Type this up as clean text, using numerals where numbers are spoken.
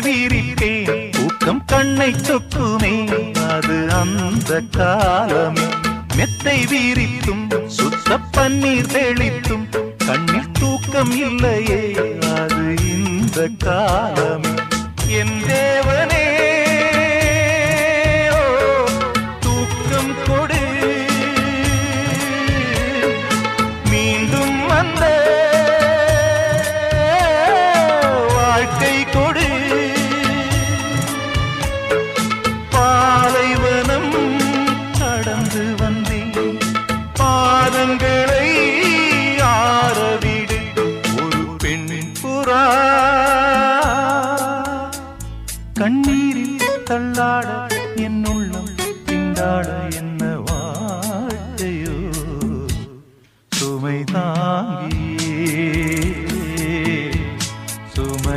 வீரிப்பேன் தூக்கம் கண்ணை சொக்குமே அது அந்த காலமே மெத்தை வீரித்தும் சுத்த பன்னீர் தெளித்தும் கண்ணில் தூக்கம் இல்லையே அது இந்த காலமே என் தேவனே தூக்கம் கொடு மீண்டும் வந்த வாழ்க்கை கொடு பாலைவனம் கடந்து வந்தேன் பாதங்களை ஆரவிடு ஒரு பெண்ணின் புறா கண்ணீரில் தள்ளாட